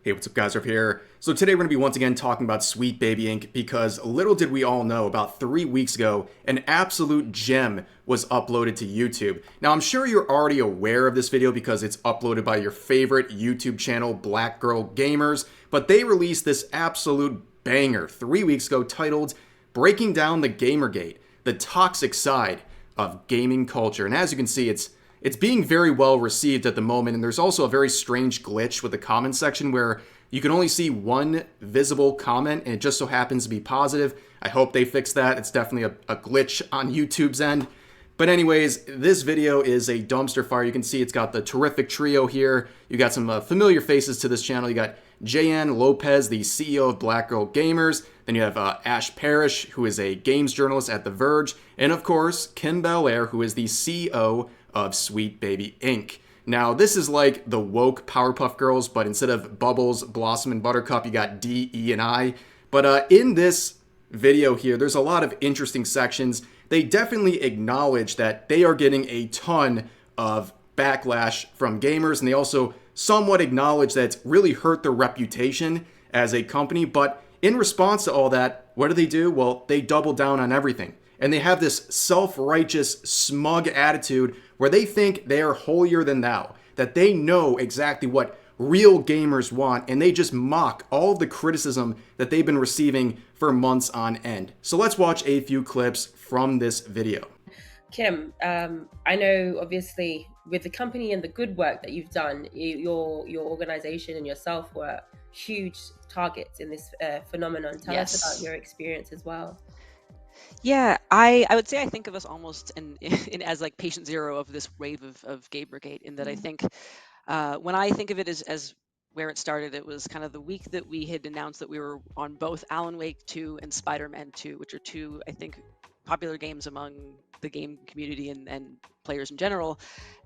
Hey, what's up guys, over here. So today we're going to be once again talking about Sweet Baby Inc. because little did we all know, about 3 weeks ago, an absolute gem was uploaded to YouTube. Now I'm sure you're already aware of this video because it's uploaded by your favorite YouTube channel, Black Girl Gamers, but they released this absolute banger 3 weeks ago titled Breaking Down the Gamergate, the Toxic Side of Gaming Culture. And as you can see, it's being very well received at the moment, and there's also a very strange glitch with the comment section where you can only see one visible comment, and it just so happens to be positive. I hope they fix that. It's definitely a glitch on YouTube's end. But anyways, this video is a dumpster fire. You can see it's got the terrific trio here. You got some familiar faces to this channel. You got JN Lopez, the CEO of Black Girl Gamers. Then you have Ash Parrish, who is a games journalist at The Verge. And of course, Kim Belair, who is the CEO of Sweet Baby Inc. Now, this is like the woke Powerpuff Girls, but instead of Bubbles, Blossom, and Buttercup, you got D, E, and I. But in this video here, there's a lot of interesting sections. They definitely acknowledge that they are getting a ton of backlash from gamers, and they also somewhat acknowledge that it's really hurt their reputation as a company. But in response to all that, what do? Well, they double down on everything. And they have this self-righteous, smug attitude where they think they are holier than thou, that they know exactly what real gamers want, and they just mock all of the criticism that they've been receiving for months on end. So let's watch a few clips from this video. Kim, I know obviously with the company and the good work that you've done, your organization and yourself were huge targets in this phenomenon. Tell us about your experience as well. Yeah, I would say I think of us almost in as like patient zero of this wave of Gamergate, in that I think when I think of it as where it started, it was kind of the week that we had announced that we were on both Alan Wake 2 and Spider-Man 2, which are two, I think, popular games among the game community and players in general.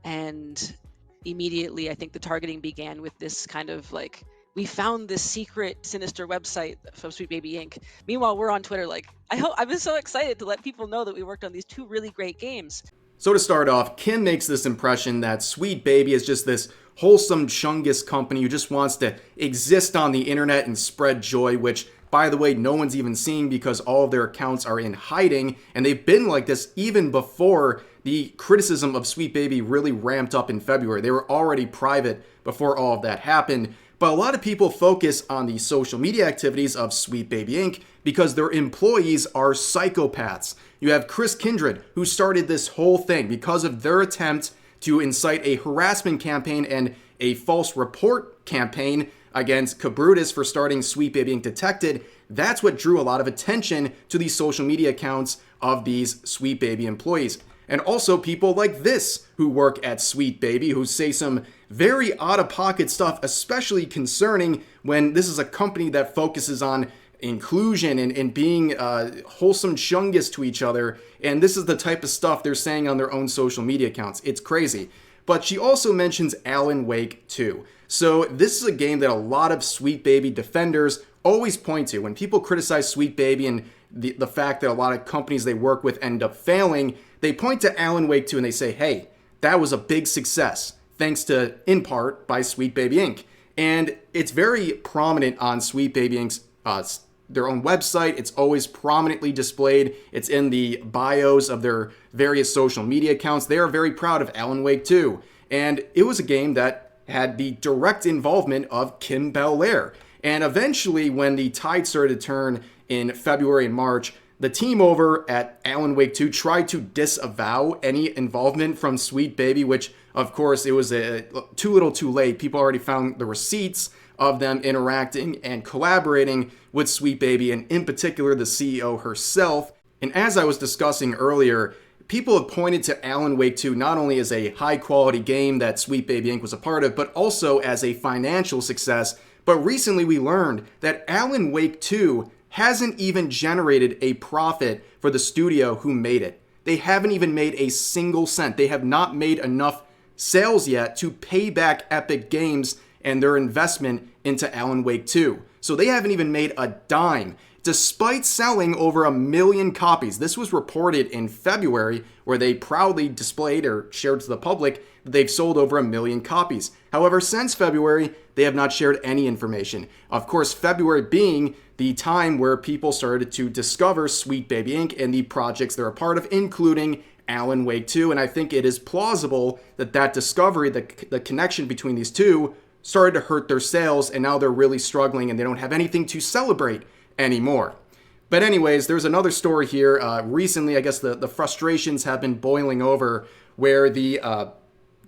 And immediately, I think the targeting began with this kind of like, we found this secret, sinister website from Sweet Baby Inc. Meanwhile, we're on Twitter like, I've been so excited to let people know that we worked on these two really great games. So to start off, Kim makes this impression that Sweet Baby is just this wholesome Chungus company who just wants to exist on the internet and spread joy, which, by the way, no one's even seeing because all of their accounts are in hiding, and they've been like this even before the criticism of Sweet Baby really ramped up in February. They were already private before all of that happened. But a lot of people focus on the social media activities of Sweet Baby Inc. because their employees are psychopaths. You have Chris Kindred, who started this whole thing because of their attempt to incite a harassment campaign and a false report campaign against Cabrutus for starting Sweet Baby Inc. Detected. That's what drew a lot of attention to the social media accounts of these Sweet Baby employees. And also people like this who work at Sweet Baby who say some very out-of-pocket stuff, especially concerning when this is a company that focuses on inclusion and being wholesome chungus to each other. And this is the type of stuff they're saying on their own social media accounts. It's crazy. But she also mentions Alan Wake 2. So this is a game that a lot of Sweet Baby defenders always point to. When people criticize Sweet Baby and the fact that a lot of companies they work with end up failing, they point to Alan Wake 2 and they say, hey, that was a big success, thanks to, in part, by Sweet Baby Inc. And it's very prominent on Sweet Baby Inc.'s their own website. It's always prominently displayed. It's in the bios of their various social media accounts. They are very proud of Alan Wake 2. And it was a game that had the direct involvement of Kim Belair. And eventually, when the tide started to turn in February and March, the team over at Alan Wake 2 tried to disavow any involvement from Sweet Baby, which, of course, it was too little too late. People already found the receipts of them interacting and collaborating with Sweet Baby, and in particular, the CEO herself. And as I was discussing earlier, people have pointed to Alan Wake 2 not only as a high-quality game that Sweet Baby Inc. was a part of, but also as a financial success. But recently we learned that Alan Wake 2 hasn't even generated a profit for the studio who made it. They haven't even made a single cent. They have not made enough sales yet to pay back Epic Games and their investment into Alan Wake 2. So they haven't even made a dime, despite selling over 1 million copies. This was reported in February, where they proudly displayed or shared to the public that they've sold over 1 million copies. However, since February, they have not shared any information. Of course, February being the time where people started to discover Sweet Baby Inc. and the projects they're a part of, including Alan Wake 2. And I think it is plausible that that discovery, the connection between these two, started to hurt their sales, and now they're really struggling and they don't have anything to celebrate anymore. But anyways, there's another story here. Recently, I guess the frustrations have been boiling over, where the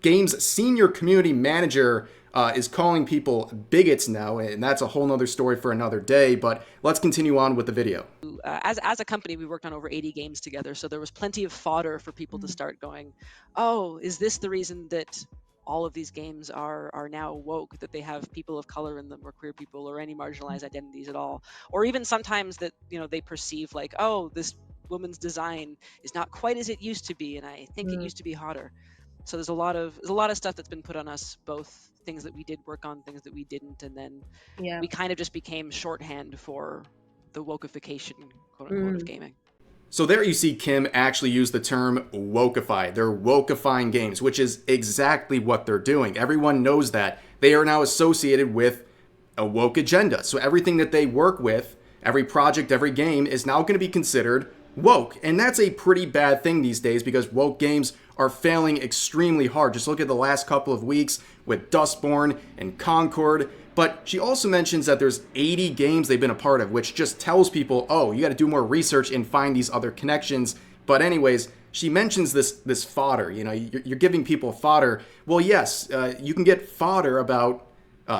game's senior community manager is calling people bigots now, and that's a whole nother story for another day. But let's continue on with the video. As a company, we worked on over 80 games together, so there was plenty of fodder for people to start going, oh, is this the reason that all of these games are now woke, that they have people of color in them, or queer people, or any marginalized identities at all? Or even sometimes that, they perceive like, oh, this woman's design is not quite as it used to be, and I think it used to be hotter. So there's a lot of stuff that's been put on us, both things that we did work on, things that we didn't, and then we kind of just became shorthand for the wokeification, quote unquote, of gaming. So there you see Kim actually use the term wokeify. They're wokifying games, which is exactly what they're doing. Everyone knows that. They are now associated with a woke agenda. So everything that they work with, every project, every game, is now going to be considered woke. And that's a pretty bad thing these days, because woke games are failing extremely hard. Just look at the last couple of weeks with Dustborn and Concord. But she also mentions that there's 80 games they've been a part of, which just tells people, oh, you got to do more research and find these other connections. But anyways, she mentions this fodder. You're giving people fodder. Well, yes, you can get fodder about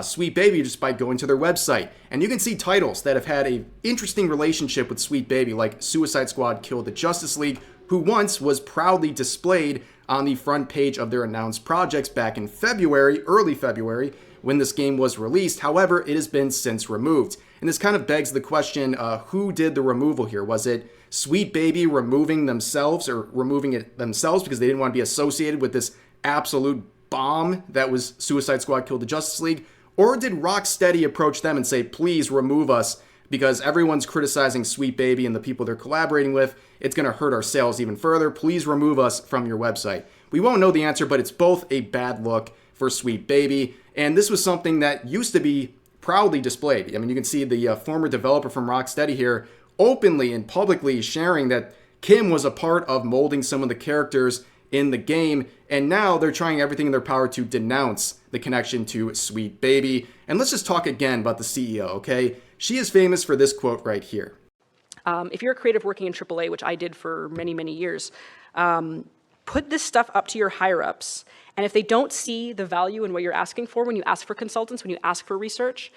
Sweet Baby just by going to their website. And you can see titles that have had an interesting relationship with Sweet Baby, like Suicide Squad Killed the Justice League, who once was proudly displayed on the front page of their announced projects back in February, early February, when this game was released. However, it has been since removed. And this kind of begs the question, who did the removal here? Was it Sweet Baby removing themselves, or removing it themselves because they didn't want to be associated with this absolute bomb that was Suicide Squad Killed the Justice League? Or did Rocksteady approach them and say, please remove us because everyone's criticizing Sweet Baby and the people they're collaborating with? It's going to hurt our sales even further. Please remove us from your website. We won't know the answer, but it's both a bad look for Sweet Baby. And this was something that used to be proudly displayed. I mean, you can see the former developer from Rocksteady here openly and publicly sharing that Kim was a part of molding some of the characters in the game. And now they're trying everything in their power to denounce the connection to Sweet Baby. And let's just talk again about the CEO, okay? She is famous for this quote right here. If you're a creative working in AAA, which I did for many, many years, put this stuff up to your higher-ups. And if they don't see the value in what you're asking for when you ask for consultants, when you ask for research,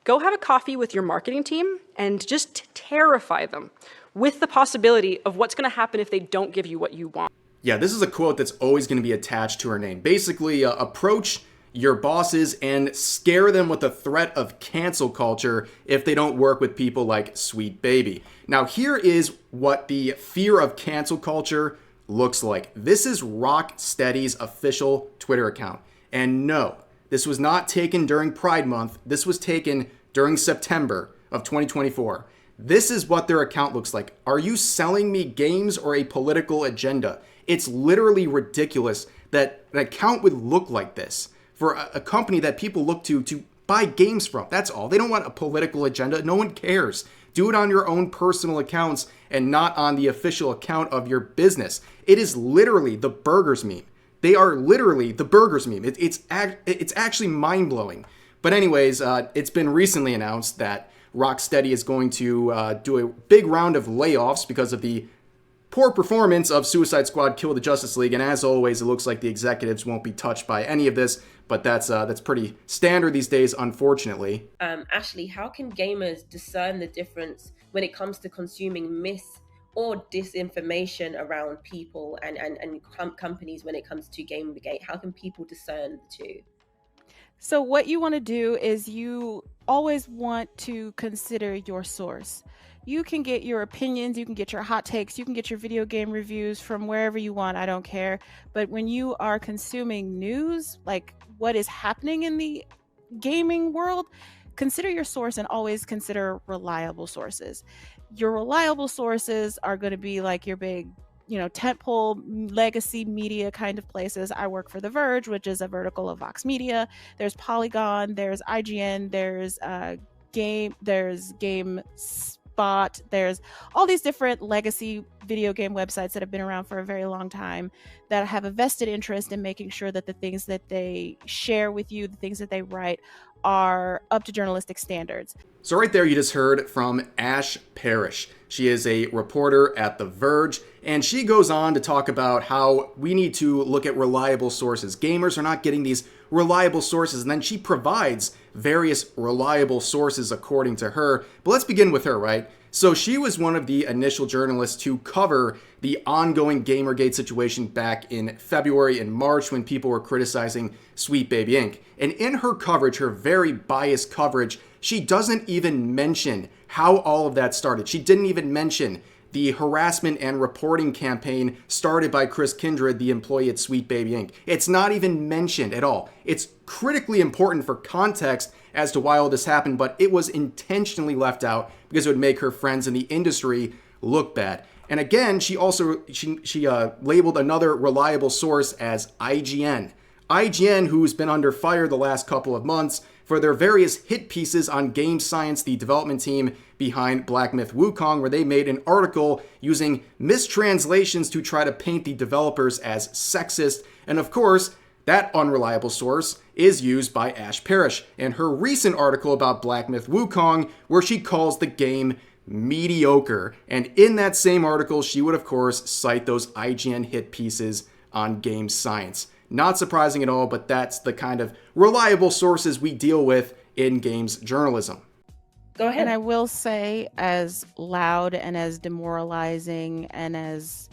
go have a coffee with your marketing team and just terrify them with the possibility of what's going to happen if they don't give you what you want. Yeah, this is a quote that's always going to be attached to her name. Basically, approach your bosses and scare them with the threat of cancel culture if they don't work with people like Sweet Baby. Now, here is what the fear of cancel culture looks like. This is Rocksteady's official Twitter account. And no, this was not taken during Pride Month. This was taken during September of 2024. This is what their account looks like. Are you selling me games or a political agenda? It's literally ridiculous that an account would look like this for a company that people look to buy games from. That's all. They don't want a political agenda. No one cares. Do it on your own personal accounts and not on the official account of your business. It is literally the burgers meme. They are literally the burgers meme. It's actually mind-blowing. But anyways, it's been recently announced that Rocksteady is going to do a big round of layoffs because of the poor performance of Suicide Squad Kill the Justice League. And as always, it looks like the executives won't be touched by any of this. But that's pretty standard these days, unfortunately. Ashley, how can gamers discern the difference when it comes to consuming mis or disinformation around people and companies when it comes to Gamergate? How can people discern the two? So what you want to do is you always want to consider your source. You can get your opinions, you can get your hot takes, you can get your video game reviews from wherever you want, I don't care. But when you are consuming news, like what is happening in the gaming world, consider your source and always consider reliable sources. Your reliable sources are going to be like your big, tentpole legacy media kind of places. I work for The Verge, which is a vertical of Vox Media. There's Polygon, there's IGN, there's GameSpot, there's all these different legacy video game websites that have been around for a very long time that have a vested interest in making sure that the things that they share with you, the things that they write, are up to journalistic standards. So right there you just heard from Ash Parrish. She is a reporter at The Verge, and she goes on to talk about how we need to look at reliable sources. Gamers are not getting these reliable sources, and then she provides various reliable sources according to her. But let's begin with her, right? So she was one of the initial journalists to cover the ongoing Gamergate situation back in February and March when people were criticizing Sweet Baby Inc. And in her coverage, her very biased coverage, she doesn't even mention how all of that started. She didn't even mention the harassment and reporting campaign started by Chris Kindred, the employee at Sweet Baby Inc. It's not even mentioned at all. It's critically important for context as to why all this happened, but it was intentionally left out because it would make her friends in the industry look bad. And again, she also labeled another reliable source as IGN. IGN, who's been under fire the last couple of months for their various hit pieces on Game Science, the development team behind Black Myth Wukong, where they made an article using mistranslations to try to paint the developers as sexist. And of course, that unreliable source is used by Ash Parrish in her recent article about Black Myth Wukong, where she calls the game mediocre. And in that same article, she would of course cite those IGN hit pieces on Game Science. Not surprising at all, but that's the kind of reliable sources we deal with in games journalism. Go ahead. And I will say, as loud and as demoralizing and as,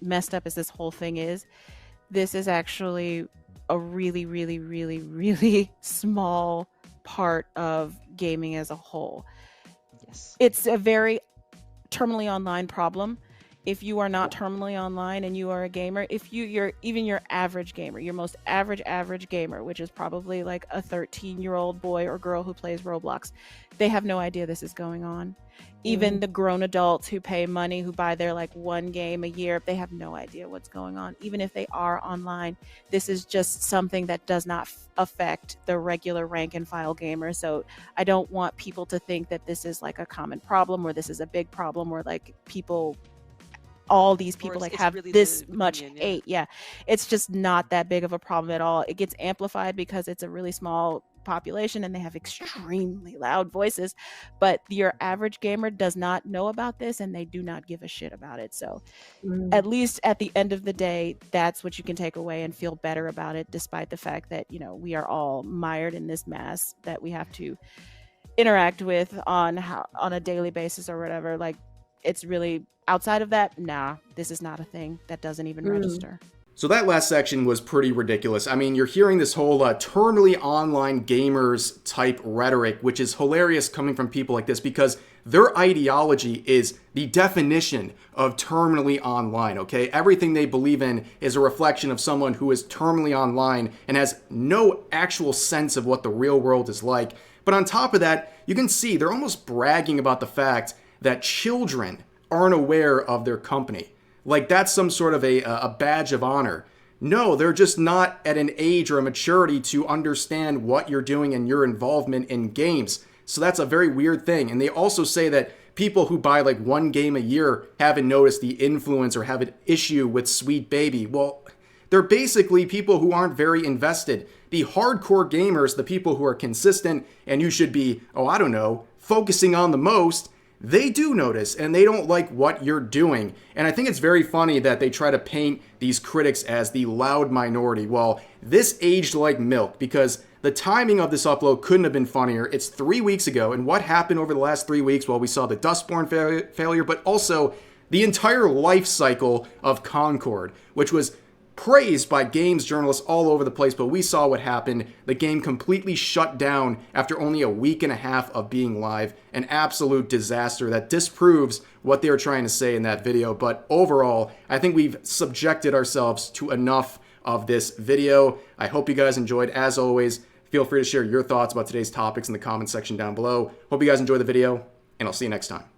messed up as this whole thing is, this is actually a really, really, really, really small part of gaming as a whole. Yes. It's a very terminally online problem. If you are not terminally online and you are a gamer, if you're even your average gamer, your most average gamer, which is probably like a 13-year-old boy or girl who plays Roblox, they have no idea this is going on. Even the grown adults who pay money, who buy their like one game a year, they have no idea what's going on. Even if they are online, this is just something that does not affect the regular rank and file gamer. So I don't want people to think that this is like a common problem or this is a big problem or like all these people like have really this the much opinion, hate. Yeah, it's just not that big of a problem at all. It gets amplified because it's a really small population and they have extremely loud voices, but your average gamer does not know about this and they do not give a shit about it. So at least at the end of the day, that's what you can take away and feel better about it, despite the fact that we are all mired in this mess that we have to interact with on a daily basis or whatever. Like, it's really outside of that, nah, this is not a thing that doesn't even register. So that last section was pretty ridiculous. I mean, you're hearing this whole terminally online gamers type rhetoric, which is hilarious coming from people like this because their ideology is the definition of terminally online, okay? Everything they believe in is a reflection of someone who is terminally online and has no actual sense of what the real world is like. But on top of that, you can see they're almost bragging about the fact that children aren't aware of their company. Like that's some sort of a badge of honor. No, they're just not at an age or a maturity to understand what you're doing and your involvement in games. So that's a very weird thing. And they also say that people who buy like one game a year haven't noticed the influence or have an issue with Sweet Baby. Well, they're basically people who aren't very invested. The hardcore gamers, the people who are consistent and you should be, focusing on the most, they do notice and they don't like what you're doing. And I think it's very funny that they try to paint these critics as the loud minority. Well, this aged like milk because the timing of this upload couldn't have been funnier. It's 3 weeks ago, and what happened over the last 3 weeks? Well, we saw the Dustborn failure, but also the entire life cycle of Concord, which was praised by games journalists all over the place, but we saw what happened. The game completely shut down after only a week and a half of being live. An absolute disaster that disproves what they were trying to say in that video. But overall, I think we've subjected ourselves to enough of this video. I hope you guys enjoyed. As always, Feel free to share your thoughts about today's topics in the comment section down below. Hope you guys enjoy the video, and I'll see you next time.